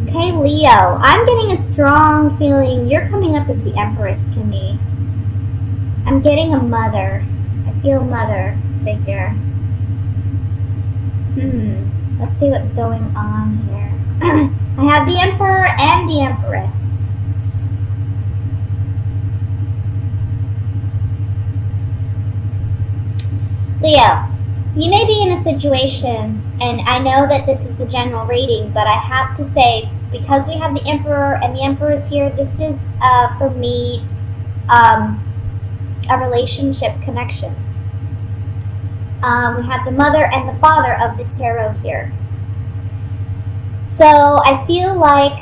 Okay, Leo, I'm getting a strong feeling you're coming up as the Empress to me. I'm getting a mother. I feel mother figure. Let's see what's going on here. I have the Emperor and the Empress. Leo, you may be in a situation, and I know that this is the general reading, but I have to say, because we have the Emperor and the Empress here, this is, for me, a relationship connection. We have the mother and the father of the tarot here. So I feel like,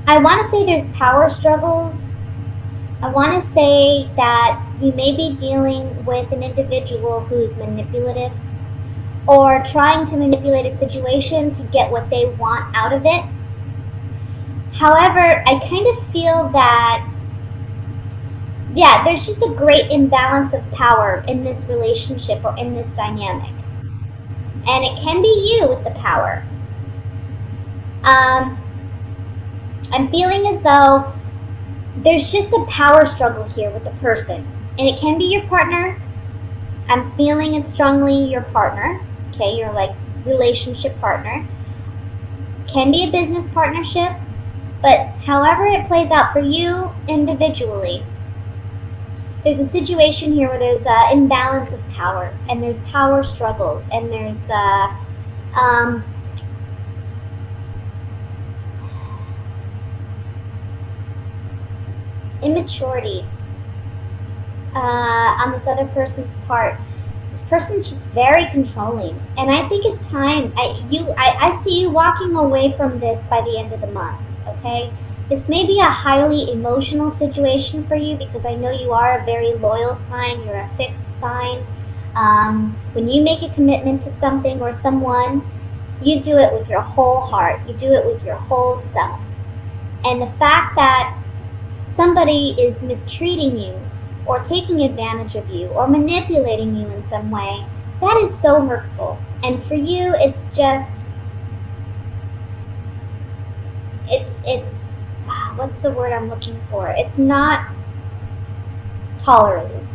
I want to say there's power struggles. I want to say that you may be dealing with an individual who's manipulative or trying to manipulate a situation to get what they want out of it. However, I kind of feel that, yeah, there's just a great imbalance of power in this relationship or in this dynamic. And it can be you with the power. I'm feeling as though there's just a power struggle here with the person. And it can be your partner. I'm feeling it strongly, your partner. Okay, your like relationship partner. Can be a business partnership. But however it plays out for you individually, there's a situation here where there's an imbalance of power. And there's power struggles. And there's immaturity on this other person's part. This person's just very controlling, and I think it's time. I see you walking away from this by the end of the month. Okay, this may be a highly emotional situation for you because I know you are a very loyal sign. You're a fixed sign. When you make a commitment to something or someone, you do it with your whole heart. You do it with your whole self. And the fact that somebody is mistreating you or taking advantage of you or manipulating you in some way, that is so hurtful. And for you, it's just, it's what's the word I'm looking for? It's not tolerated.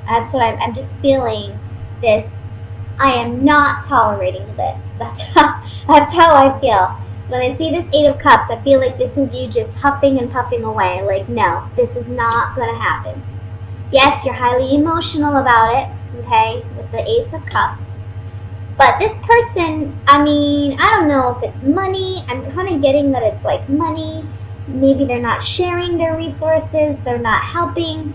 That's what I'm just feeling this. I am not tolerating this. That's how I feel. When I see this Eight of Cups, I feel like this is you just huffing and puffing away. Like, no, this is not going to happen. Yes, you're highly emotional about it, okay, with the Ace of Cups. But this person, I mean, I don't know if it's money. I'm kind of getting that it's like money. Maybe they're not sharing their resources. They're not helping.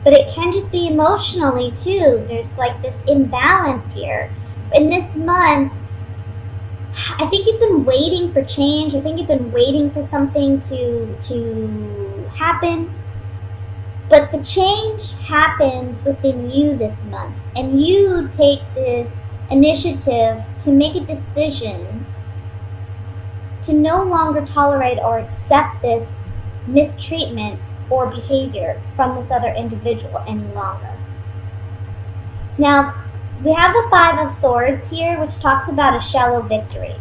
But it can just be emotionally, too. There's like this imbalance here. In this month, I think you've been waiting for change. I think you've been waiting for something to happen. But the change happens within you this month. And you take the initiative to make a decision to no longer tolerate or accept this mistreatment or behavior from this other individual any longer. Now, we have the Five of Swords here, which talks about a shallow victory.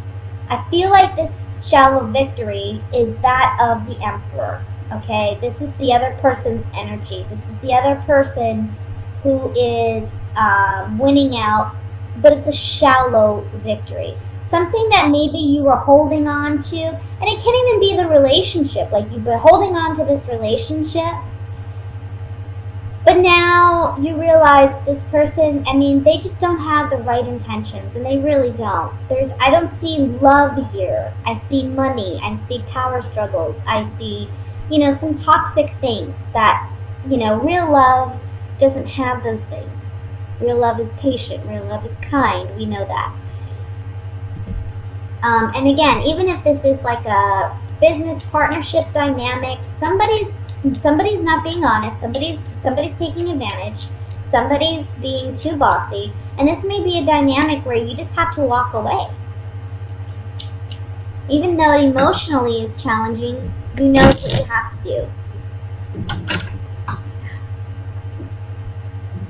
I feel like this shallow victory is that of the Emperor, okay? This is the other person's energy. This is the other person who is winning out, but it's a shallow victory. Something that maybe you were holding on to, and it can't even be the relationship. Like, you've been holding on to this relationship, but now you realize this person, I mean, they just don't have the right intentions, and they really don't. I don't see love here. I see money. I see power struggles. I see, some toxic things that, real love doesn't have those things. Real love is patient. Real love is kind. We know that. And again, even if this is like a business partnership dynamic, somebody's not being honest, somebody's taking advantage, somebody's being too bossy, and this may be a dynamic where you just have to walk away. Even though it emotionally is challenging, you know what you have to do.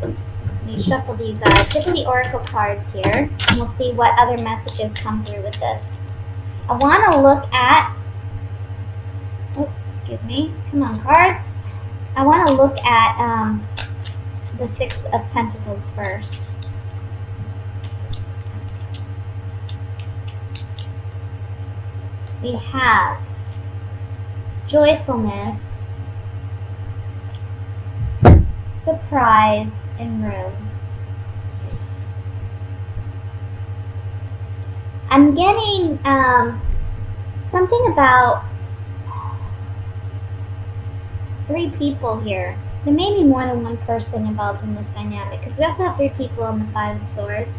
Let me shuffle these Gypsy Oracle cards here, and we'll see what other messages come through with this. I want to look at, oh, excuse me, come on cards. I want to look at the Six of Pentacles first. We have joyfulness, surprise, and room. I'm getting something about 3 people here. There may be more than one person involved in this dynamic because we also have 3 people on the Five of Swords.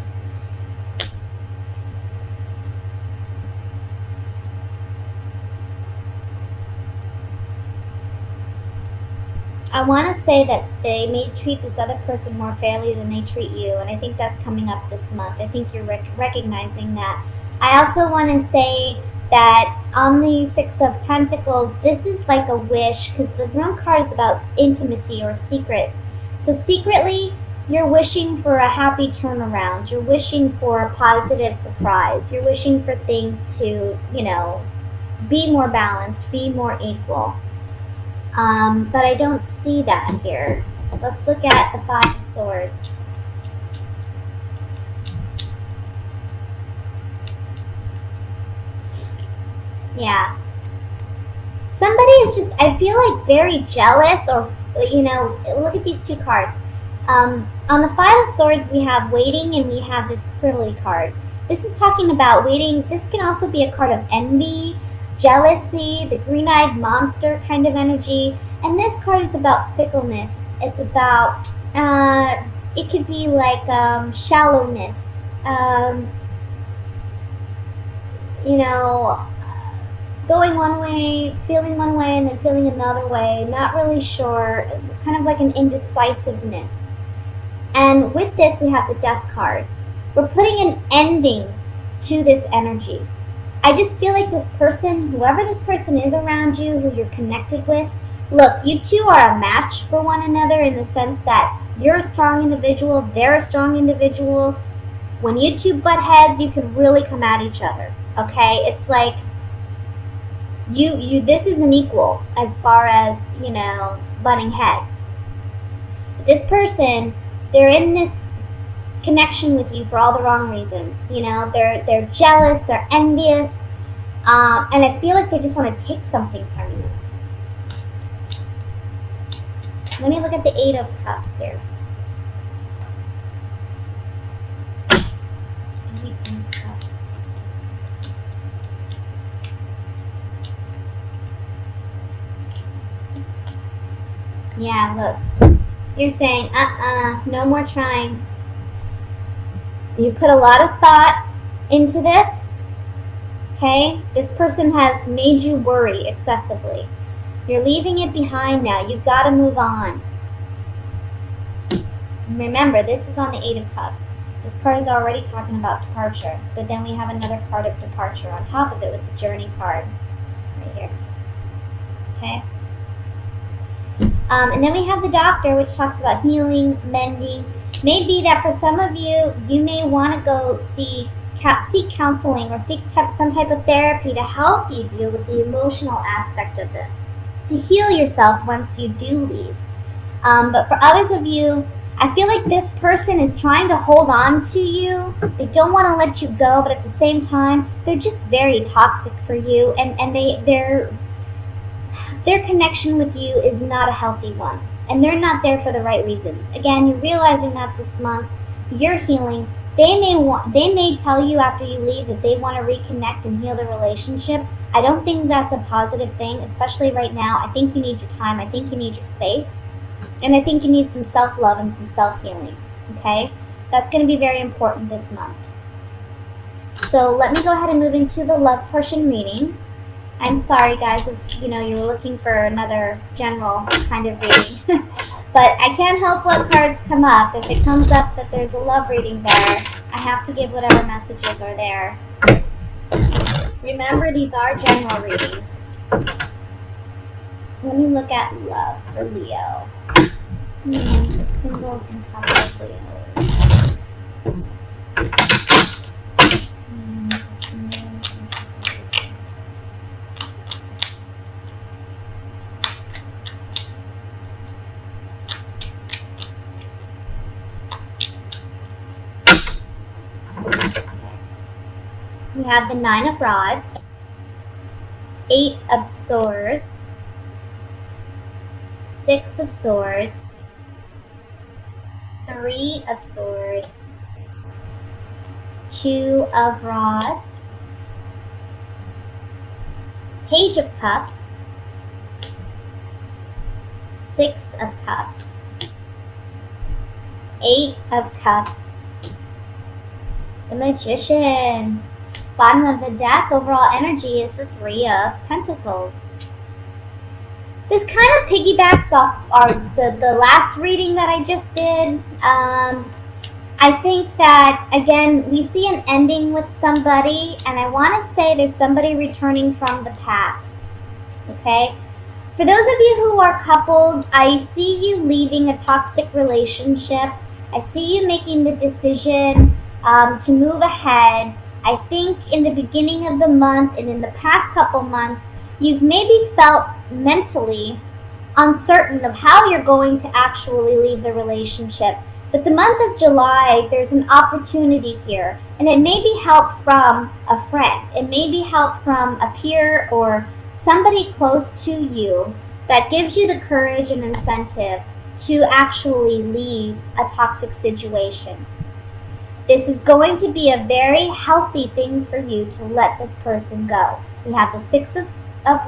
I want to say that they may treat this other person more fairly than they treat you, and I think that's coming up this month. I think you're recognizing that. I also want to say that on the Six of Pentacles, this is like a wish, because the Room card is about intimacy or secrets. So secretly, you're wishing for a happy turnaround. You're wishing for a positive surprise. You're wishing for things to, you know, be more balanced, be more equal. But I don't see that here. Let's look at the Five of Swords. Yeah. Somebody is just, I feel like, very jealous, or, you know, look at these 2 cards. On the Five of Swords, we have waiting, and we have this frivolity card. This is talking about waiting. This can also be a card of envy, jealousy, the green-eyed monster kind of energy. And this card is about fickleness. It's about, it could be like shallowness, you know, going one way, feeling one way, and then feeling another way, not really sure, kind of like an indecisiveness. And with this, we have the Death card. We're putting an ending to this energy. I just feel like this person, whoever this person is around you, who you're connected with, look, you two are a match for one another in the sense that you're a strong individual, they're a strong individual. When you two butt heads, you can really come at each other, okay? It's like, this is an equal as far as, you know, butting heads. But this person, they're in this connection with you for all the wrong reasons. You know, they're jealous, they're envious, and I feel like they just want to take something from you. Let me look at the Eight of Cups here. Eight of Cups. Yeah, look. You're saying, no more trying. You put a lot of thought into this, okay? This person has made you worry excessively. You're leaving it behind now. You've got to move on. Remember, this is on the Eight of Cups. This card is already talking about departure, but then we have another card of departure on top of it with the Journey card right here, okay? And then we have the Doctor, which talks about healing, mending. Maybe that for some of you, you may want to go seek counseling or seek some type of therapy to help you deal with the emotional aspect of this, to heal yourself once you do leave. But for others of you, I feel like this person is trying to hold on to you. They don't want to let you go, but at the same time, they're just very toxic for you, and their connection with you is not a healthy one. And they're not there for the right reasons. Again, you're realizing that this month, you're healing. They may tell you after you leave that they want to reconnect and heal the relationship. I don't think that's a positive thing, especially right now. I think you need your time. I think you need your space. And I think you need some self-love and some self-healing, okay? That's going to be very important this month. So let me go ahead and move into the love portion reading. I'm sorry, guys, if you were looking for another general kind of reading. But I can't help what cards come up. If it comes up that there's a love reading there, I have to give whatever messages are there. Remember, these are general readings. Let me look at love for Leo. It's coming in for single and couple Leos. We have the Nine of Rods, Eight of Swords, Six of Swords, Three of Swords, Two of Rods, Page of Cups, Six of Cups, Eight of Cups, the Magician. Bottom of the deck, overall energy is the Three of Pentacles. This kind of piggybacks off the last reading that I just did. I think that, again, we see an ending with somebody, and I want to say there's somebody returning from the past, okay? For those of you who are coupled, I see you leaving a toxic relationship. I see you making the decision to move ahead. I think in the beginning of the month and in the past couple months, you've maybe felt mentally uncertain of how you're going to actually leave the relationship. But the month of July, there's an opportunity here, and it may be help from a friend. It may be help from a peer or somebody close to you that gives you the courage and incentive to actually leave a toxic situation. This is going to be a very healthy thing for you to let this person go. We have the Six of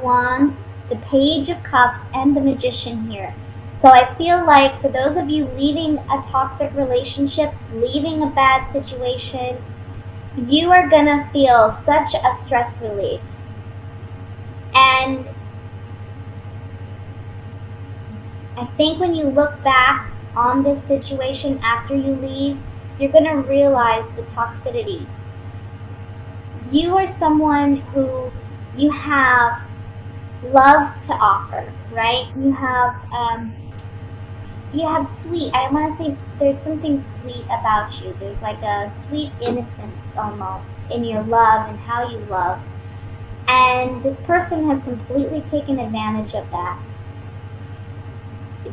Wands, the Page of Cups, and the Magician here. So I feel like for those of you leaving a toxic relationship, leaving a bad situation, you are going to feel such a stress relief. And I think when you look back on this situation after you leave, you're going to realize the toxicity. You are someone who you have love to offer, right? You have sweet, I want to say there's something sweet about you. There's like a sweet innocence almost in your love and how you love. And this person has completely taken advantage of that.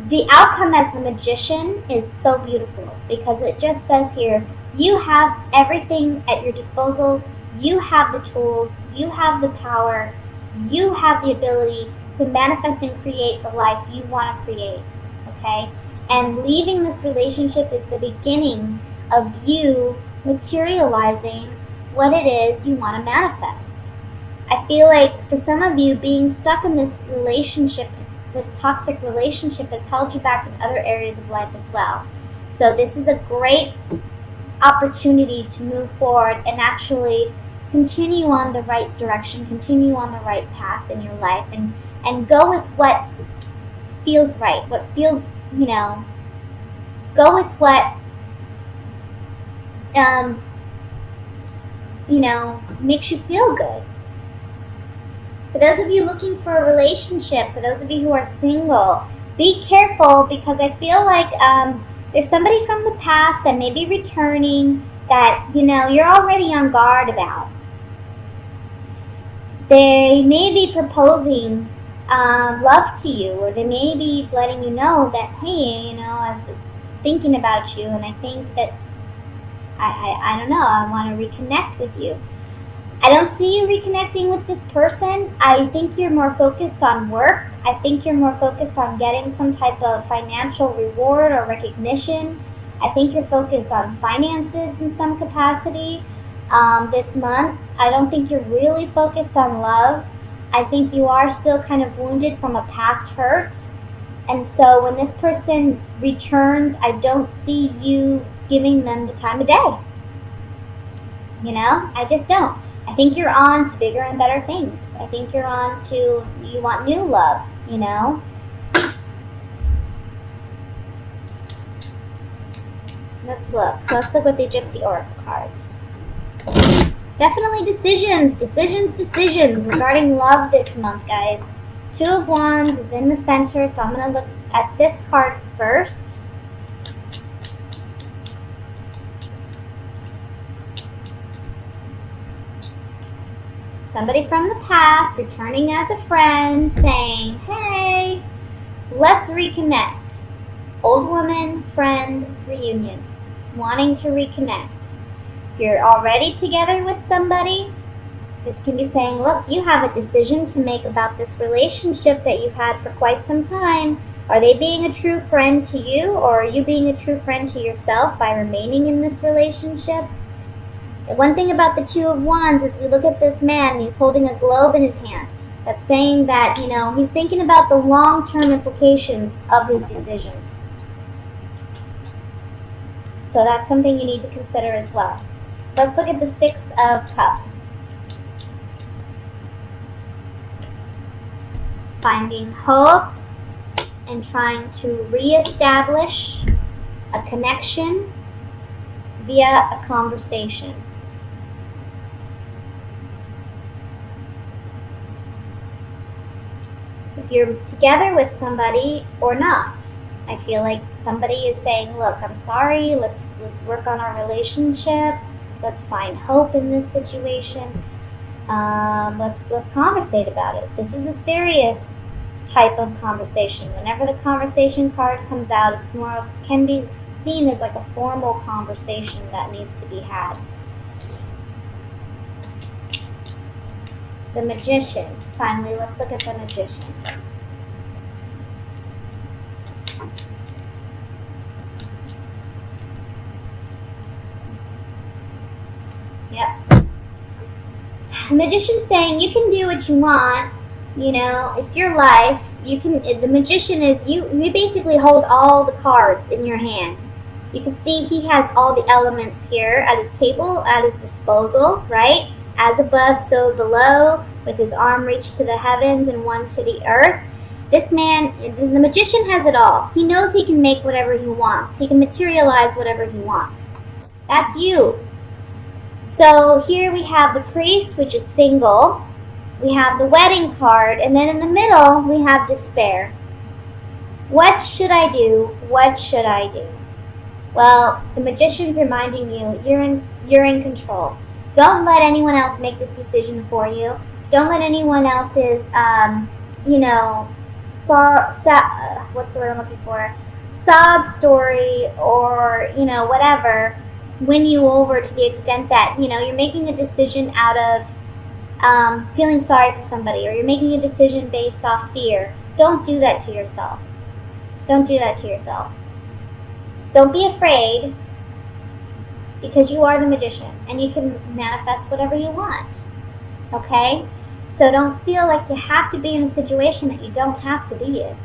The outcome as the Magician is so beautiful because it just says here, you have everything at your disposal. You have the tools. You have the power. You have the ability to manifest and create the life you want to create, okay? And leaving this relationship is the beginning of you materializing what it is you want to manifest. I feel like for some of you, being stuck in this relationship, this toxic relationship, has held you back in other areas of life as well. So this is a great opportunity to move forward and actually continue on the right direction, continue on the right path in your life, and go with what feels right, what feels, go with what, makes you feel good. For those of you looking for a relationship, for those of you who are single, be careful because I feel like there's somebody from the past that may be returning that, you're already on guard about. They may be proposing love to you, or they may be letting you know that, hey, I was thinking about you, and I think that, I don't know, I want to reconnect with you. I don't see you reconnecting with this person. I think you're more focused on work. I think you're more focused on getting some type of financial reward or recognition. I think you're focused on finances in some capacity this month. I don't think you're really focused on love. I think you are still kind of wounded from a past hurt. And so when this person returns, I don't see you giving them the time of day. I just don't. I think you're on to bigger and better things. I think you're on to, you want new love, Let's look. Let's look with the Gypsy Oracle cards. Definitely decisions regarding love this month, guys. Two of Wands is in the center, so I'm going to look at this card first. Somebody from the past returning as a friend saying, hey, let's reconnect. Old woman, friend, reunion. Wanting to reconnect. If you're already together with somebody, This can be saying, look, you have a decision to make about this relationship that you've had for quite some time. Are they being a true friend to you, or are you being a true friend to yourself by remaining in this relationship? One thing about the Two of Wands is we look at this man, and he's holding a globe in his hand. That's saying that, he's thinking about the long-term implications of his decision. So that's something you need to consider as well. Let's look at the Six of Cups. Finding hope and trying to reestablish a connection via a conversation. If you're together with somebody or not, I feel like somebody is saying, look, I'm sorry, let's work on our relationship, let's find hope in this situation, let's conversate about it. This is a serious type of conversation. Whenever the conversation card comes out, it's can be seen as like a formal conversation that needs to be had. The Magician. Finally, let's look at the Magician. Yep. The Magician's saying you can do what you want. It's your life. The Magician is you basically hold all the cards in your hand. You can see he has all the elements here at his table, at his disposal, right? As above, so below, with his arm reached to the heavens and one to the earth. This man, the Magician, has it all. He knows he can make whatever he wants. He can materialize whatever he wants. That's you. So here we have the Priest, which is single. We have the Wedding card, and then in the middle we have Despair. What should I do? What should I do? Well, the Magician's reminding you you're in control. Don't let anyone else make this decision for you. Don't let anyone else's what's the word I'm looking for? Sob story or whatever win you over to the extent that you're making a decision out of feeling sorry for somebody, or you're making a decision based off fear. Don't do that to yourself. Don't do that to yourself. Don't be afraid, because you are the Magician and you can manifest whatever you want. Okay? So don't feel like you have to be in a situation that you don't have to be in.